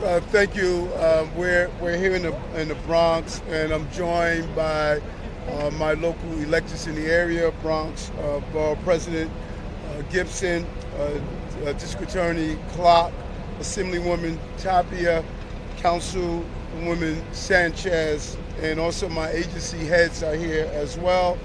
Thank you. We're here in the Bronx, and I'm joined by my local electeds in the area: Bronx Borough President Gibson, District Attorney Clark, Assemblywoman Tapia, Councilwoman Sanchez, and also my agency heads are here as well.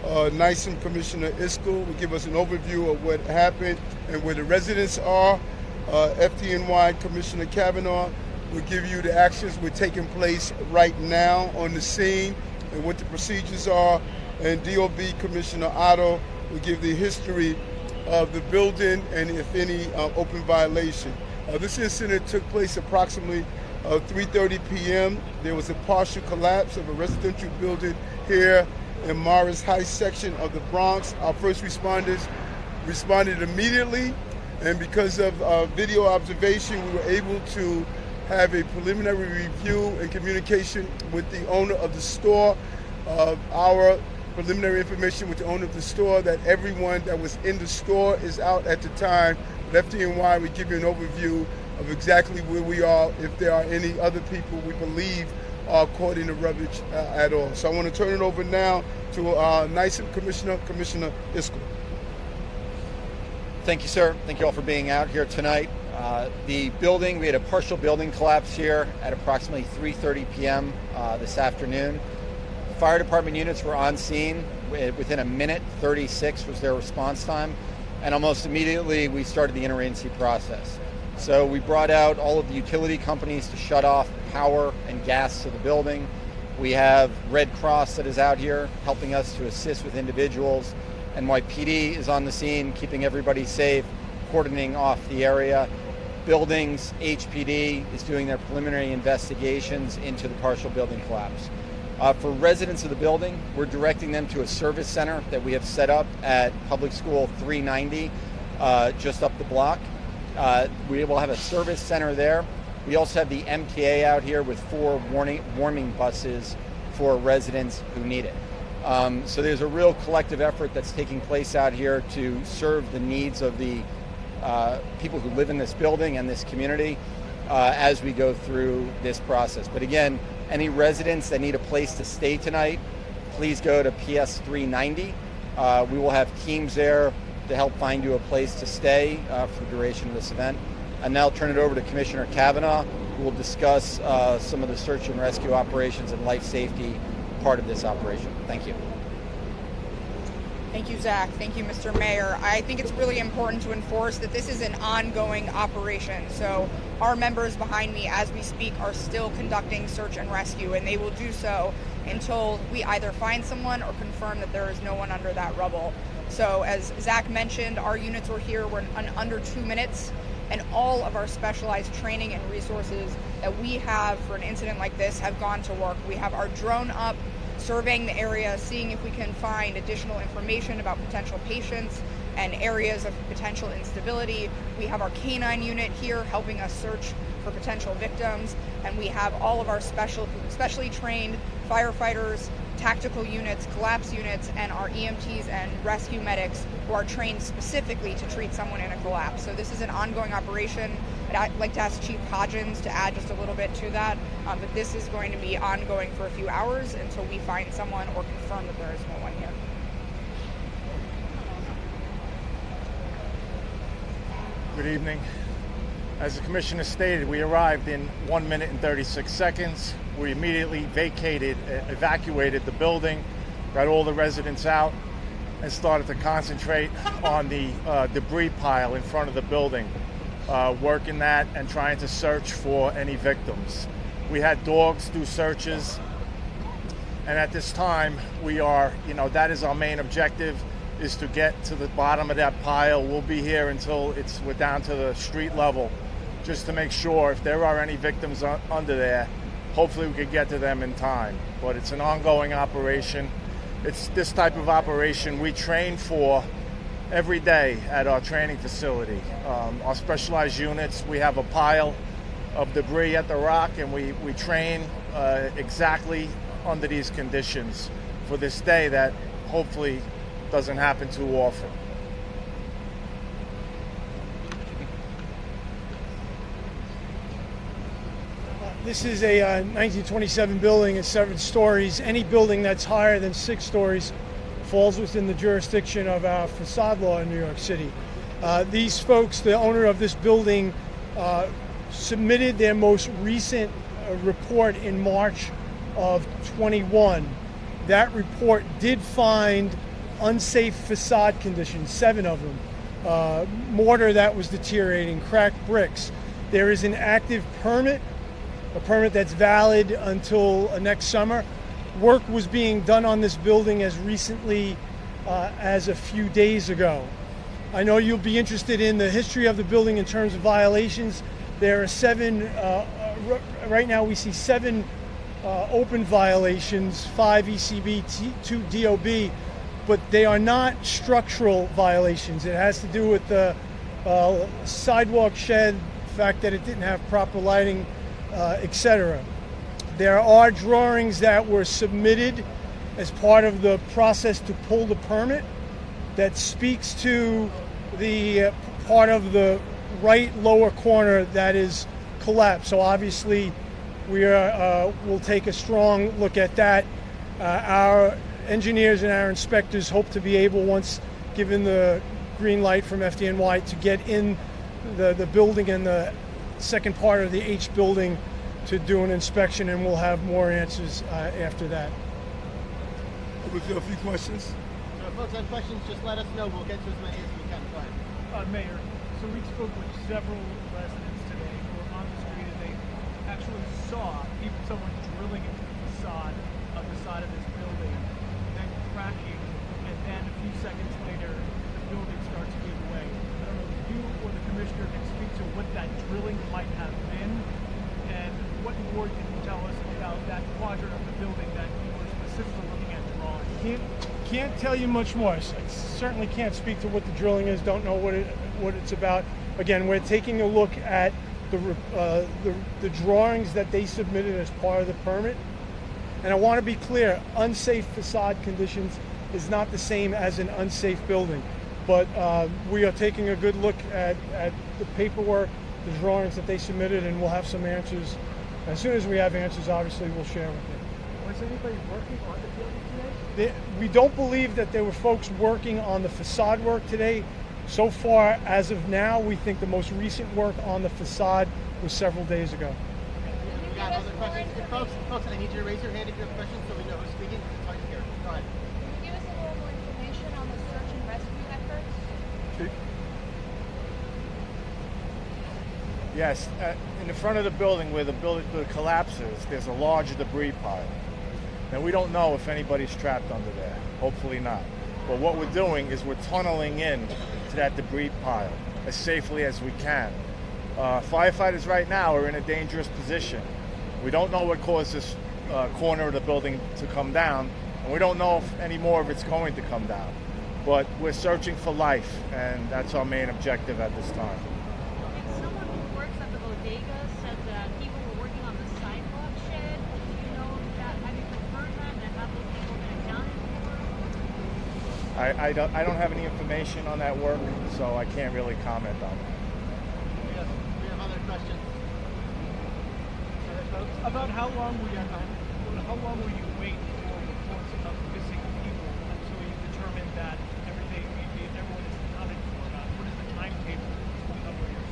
NYSEM Commissioner Iskel will give us an overview of what happened and where the residents are. FDNY Commissioner Kavanaugh will give you the actions that are taking place right now on the scene and what the procedures are. And DOB Commissioner Otto will give the history of the building and if any open violation. This incident took place approximately 3:30 p.m. There was a partial collapse of a residential building here in Morris Heights section of the Bronx. Our first responders responded immediately, and because of video observation, we were able to have a preliminary review and communication with the owner of the store. Our preliminary information with the owner of the store that everyone that was in the store is out at the time. But FDNY, we give you an overview of exactly where we are, if there are any other people we believe are caught in the rubbish at all. So I want to turn it over now to our NYSEM Commissioner, Commissioner Iskel. Thank you, sir. Thank you all for being out here tonight. The building, we had a partial building collapse here at approximately 3:30 p.m. This afternoon. Fire department units were on scene within a minute. 36 was their response time, and almost immediately we started the interagency process. So we brought out all of the utility companies to shut off power and gas to the building. We have Red Cross that is out here helping us to assist with individuals. NYPD is on the scene, keeping everybody safe, cordoning off the area. Buildings, HPD is doing their preliminary investigations into the partial building collapse. For residents of the building, we're directing them to a service center that we have set up at Public School 390, just up the block. We will have a service center there. We also have the MTA out here with 4 warming buses for residents who need it. So there's a real collective effort that's taking place out here to serve the needs of the people who live in this building and this community as we go through this process. But again, any residents that need a place to stay tonight, please go to PS 390. We will have teams there to help find you a place to stay for the duration of this event. And now I'll turn it over to Commissioner Kavanaugh, who will discuss some of the search and rescue operations and life safety part of this operation. Thank you. Thank you, Zach. Thank you, Mr. Mayor. I think it's really important to enforce that this is an ongoing operation. So our members behind me as we speak are still conducting search and rescue, and they will do so until we either find someone or confirm that there is no one under that rubble. So as Zach mentioned, our units were here in under 2 minutes, and all of our specialized training and resources that we have for an incident like this have gone to work. We have our drone up, surveying the area, seeing if we can find additional information about potential patients and areas of potential instability. We have our canine unit here helping us search for potential victims, and we have all of our specially trained firefighters, tactical units, collapse units, and our EMTs and rescue medics who are trained specifically to treat someone in a collapse. So this is an ongoing operation. I'd like to ask Chief Hodgins to add just a little bit to that, but this is going to be ongoing for a few hours until we find someone or confirm that there is no one here. Good evening. As the Commissioner stated, we arrived in 1 minute and 36 seconds. We immediately evacuated the building, got all the residents out, and started to concentrate on the debris pile in front of the building, working that and trying to search for any victims. We had dogs do searches, and at this time, we are, that is our main objective, is to get to the bottom of that pile. We'll be here until we're down to the street level, just to make sure if there are any victims under there, hopefully we could get to them in time. But it's an ongoing operation. It's this type of operation we train for every day at our training facility. Our specialized units, we have a pile of debris at the rock, and we train exactly under these conditions for this day that hopefully doesn't happen too often. This is a 1927 building. It's 7 stories. Any building that's higher than 6 stories falls within the jurisdiction of our facade law in New York City. These folks, the owner of this building, submitted their most recent report in March of 21. That report did find unsafe facade conditions, 7 of them. Mortar that was deteriorating, cracked bricks. There is an active permit, a permit that's valid until next summer. Work was being done on this building as recently as a few days ago. I know you'll be interested in the history of the building in terms of violations. There are 7, right now we see 7 open violations, 5 ECB, 2 DOB, but they are not structural violations. It has to do with the sidewalk shed, the fact that it didn't have proper lighting, etc. There are drawings that were submitted as part of the process to pull the permit that speaks to the part of the right lower corner that is collapsed. So obviously we'll take a strong look at that. Our engineers and our inspectors hope to be able, once given the green light from FDNY, to get in the building and the second part of the H building to do an inspection, and we'll have more answers after that. We feel a few questions. So if folks have questions, just let us know. We'll get to as many as we can. Go ahead. Mayor, so we spoke with several residents today who were on the street, and they actually saw someone drilling into the facade of the side of this building, then cracking, and then a few seconds later, the building starts to give way. I don't know if you or the commissioner can speak to what that drilling might have been, and what more can you tell us about that quadrant of the building that you were specifically looking at drawing? Can't tell you much more. I certainly can't speak to what the drilling is. Don't know what it's about. Again, we're taking a look at the drawings that they submitted as part of the permit. And I want to be clear: unsafe facade conditions is not the same as an unsafe building. But we are taking a good look at the paperwork, the drawings that they submitted, and we'll have some answers. As soon as we have answers, obviously we'll share with you. Was anybody working on the building today? We don't believe that there were folks working on the facade work today. So far, as of now, we think the most recent work on the facade was several days ago. We got other questions. Folks, I need you to raise your hand if you have questions so we know who's speaking. It's hard to hear. Go ahead. Can you give us a little more information on the search and rescue efforts? Yes, in the front of the building where the building collapses, there's a large debris pile. Now, we don't know if anybody's trapped under there. Hopefully not. But what we're doing is we're tunneling in to that debris pile as safely as we can. Firefighters right now are in a dangerous position. We don't know what caused this corner of the building to come down, and we don't know if any more of it's going to come down. But we're searching for life, and that's our main objective at this time. Someone who works at the bodega said that people were working on the sidewalk shed. Do you know that? Have you confirmed that? And have those people been accounted for? I don't have any information on that work, so I can't really comment on it. We have other questions. Other folks? About how long will you wait for reports of missing people until you determine that everyone is accounted for? What is the timetable of your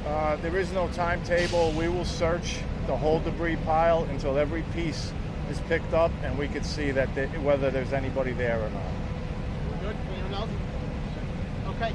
search? There is no timetable. We will search the whole debris pile until every piece is picked up and we could see that whether there's anybody there or not. We're good? Anyone else? Okay.